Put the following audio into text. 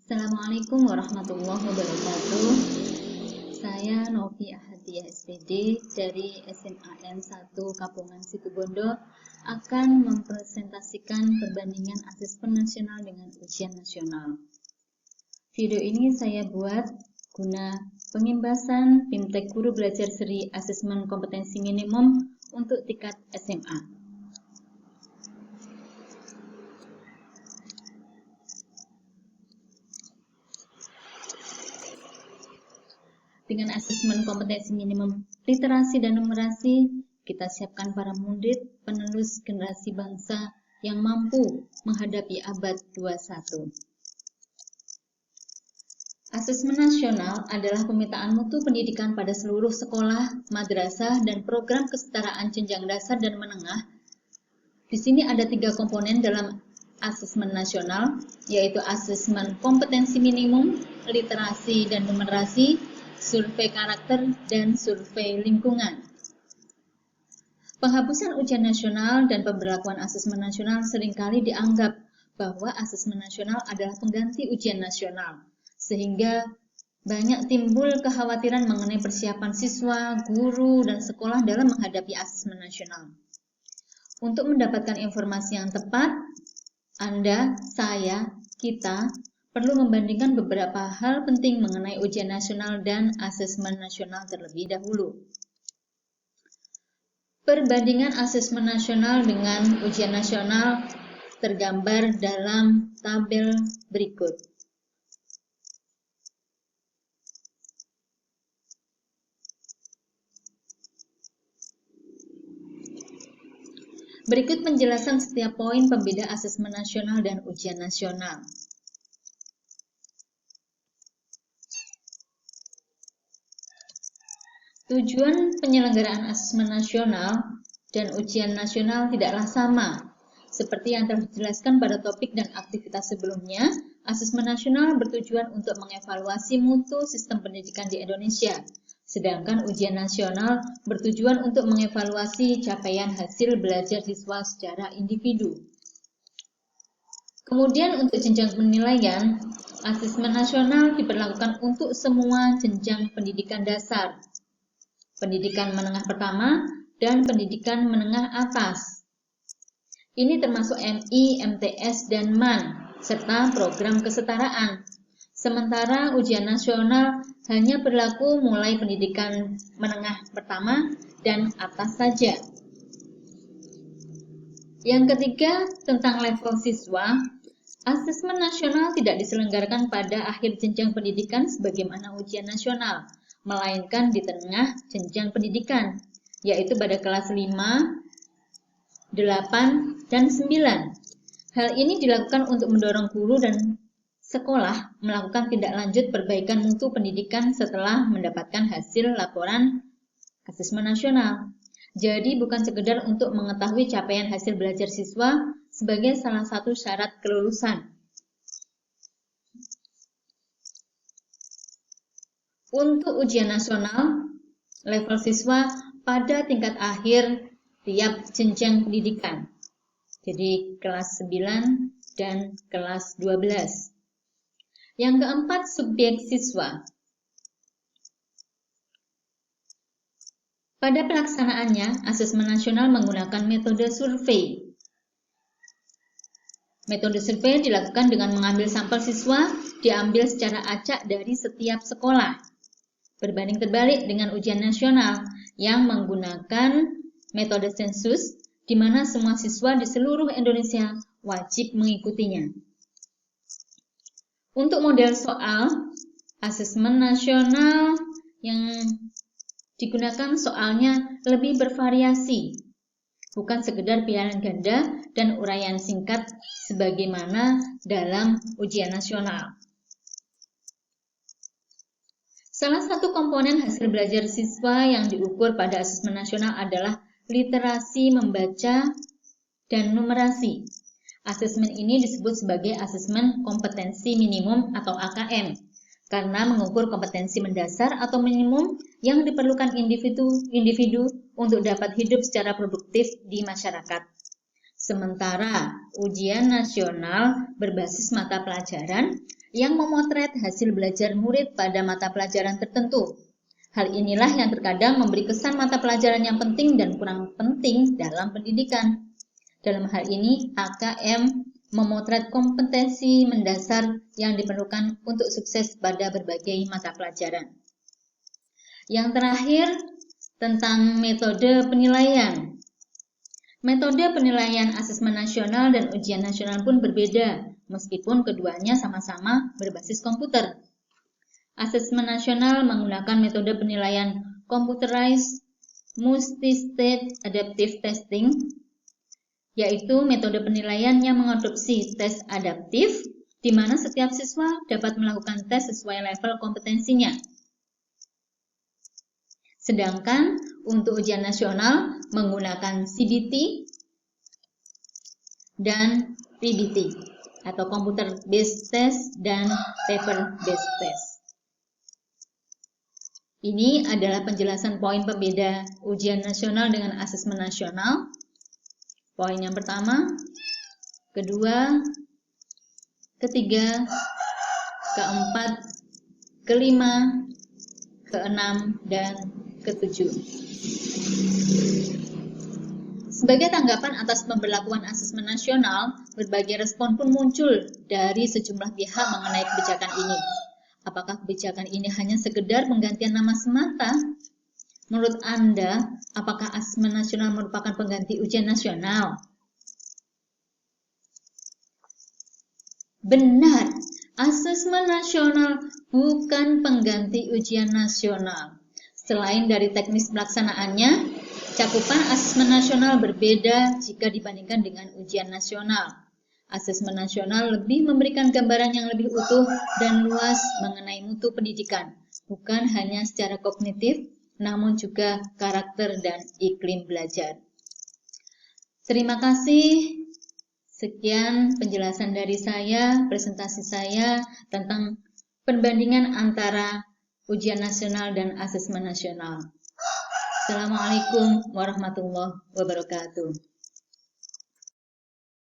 Assalamualaikum warahmatullahi wabarakatuh. Saya Novi Ahadiyah SPD dari SMAN 1 Kapungan Situbondo akan mempresentasikan perbandingan asesmen nasional dengan ujian nasional. Video ini saya buat guna pengimbasan Bimtek Guru Belajar Seri Asesmen Kompetensi Minimum untuk tingkat SMA. Dengan asesmen kompetensi minimum literasi dan numerasi, kita siapkan para murid penerus generasi bangsa yang mampu menghadapi abad 21. Asesmen nasional adalah pemetaan mutu pendidikan pada seluruh sekolah, madrasah, dan program kesetaraan jenjang dasar dan menengah. Di sini ada 3 komponen dalam asesmen nasional, yaitu asesmen kompetensi minimum, literasi dan numerasi, survei karakter, dan survei lingkungan. Penghapusan ujian nasional dan pemberlakuan asesmen nasional seringkali dianggap bahwa asesmen nasional adalah pengganti ujian nasional, sehingga banyak timbul kekhawatiran mengenai persiapan siswa, guru, dan sekolah dalam menghadapi asesmen nasional. Untuk mendapatkan informasi yang tepat, Anda, saya, kita perlu membandingkan beberapa hal penting mengenai ujian nasional dan asesmen nasional terlebih dahulu. Perbandingan asesmen nasional dengan ujian nasional tergambar dalam tabel berikut. Berikut penjelasan setiap poin pembeda asesmen nasional dan ujian nasional. Tujuan penyelenggaraan asesmen nasional dan ujian nasional tidaklah sama. Seperti yang telah dijelaskan pada topik dan aktivitas sebelumnya, asesmen nasional bertujuan untuk mengevaluasi mutu sistem pendidikan di Indonesia, sedangkan ujian nasional bertujuan untuk mengevaluasi capaian hasil belajar siswa secara individu. Kemudian untuk jenjang penilaian, asesmen nasional diberlakukan untuk semua jenjang pendidikan dasar, pendidikan menengah pertama, dan pendidikan menengah atas. Ini termasuk MI, MTS, dan MAN, serta program kesetaraan. Sementara ujian nasional hanya berlaku mulai pendidikan menengah pertama dan atas saja. Yang ketiga, tentang level siswa, asesmen nasional tidak diselenggarakan pada akhir jenjang pendidikan sebagaimana ujian nasional, melainkan di tengah jenjang pendidikan, yaitu pada kelas 5, 8, dan 9. Hal ini dilakukan untuk mendorong guru dan sekolah melakukan tindak lanjut perbaikan mutu pendidikan setelah mendapatkan hasil laporan asesmen nasional. Jadi bukan sekedar untuk mengetahui capaian hasil belajar siswa sebagai salah satu syarat kelulusan. Untuk ujian nasional, level siswa pada tingkat akhir tiap jenjang pendidikan. Jadi kelas 9 dan kelas 12. Yang keempat, subjek siswa. Pada pelaksanaannya, asesmen nasional menggunakan metode survei. Metode survei dilakukan dengan mengambil sampel siswa, diambil secara acak dari setiap sekolah. Berbanding terbalik dengan ujian nasional yang menggunakan metode sensus, di mana semua siswa di seluruh Indonesia wajib mengikutinya. Untuk model soal, asesmen nasional yang digunakan soalnya lebih bervariasi, bukan sekedar pilihan ganda dan uraian singkat sebagaimana dalam ujian nasional. Salah satu komponen hasil belajar siswa yang diukur pada asesmen nasional adalah literasi membaca dan numerasi. Asesmen ini disebut sebagai asesmen kompetensi minimum atau AKM, karena mengukur kompetensi mendasar atau minimum yang diperlukan individu untuk dapat hidup secara produktif di masyarakat. Sementara ujian nasional berbasis mata pelajaran yang memotret hasil belajar murid pada mata pelajaran tertentu. Hal inilah yang terkadang memberi kesan mata pelajaran yang penting dan kurang penting dalam pendidikan. Dalam hal ini, AKM memotret kompetensi mendasar yang diperlukan untuk sukses pada berbagai mata pelajaran. Yang terakhir, tentang metode penilaian. Metode penilaian asesmen nasional dan ujian nasional pun berbeda, meskipun keduanya sama-sama berbasis komputer. Asesmen nasional menggunakan metode penilaian Computerized Multi-Stage Adaptive Testing, yaitu metode penilaian yang mengadopsi tes adaptif, di mana setiap siswa dapat melakukan tes sesuai level kompetensinya. Sedangkan untuk ujian nasional menggunakan CBT dan PBT atau Computer Based Test dan Paper Based Test. Ini adalah penjelasan poin pembeda ujian nasional dengan asesmen nasional. Poin yang pertama, kedua, ketiga, keempat, kelima, keenam, dan ketujuh. Sebagai tanggapan atas pemberlakuan asesmen nasional, berbagai respon pun muncul dari sejumlah pihak mengenai kebijakan ini. Apakah kebijakan ini hanya sekedar penggantian nama semata? Menurut Anda, apakah asesmen nasional merupakan pengganti ujian nasional? Benar, asesmen nasional bukan pengganti ujian nasional. Selain dari teknis pelaksanaannya, cakupan asesmen nasional berbeda jika dibandingkan dengan ujian nasional. Asesmen nasional lebih memberikan gambaran yang lebih utuh dan luas mengenai mutu pendidikan, bukan hanya secara kognitif, namun juga karakter dan iklim belajar. Terima kasih. Sekian penjelasan dari saya, presentasi saya tentang perbandingan antara ujian nasional dan asesmen nasional. Assalamualaikum warahmatullahi wabarakatuh.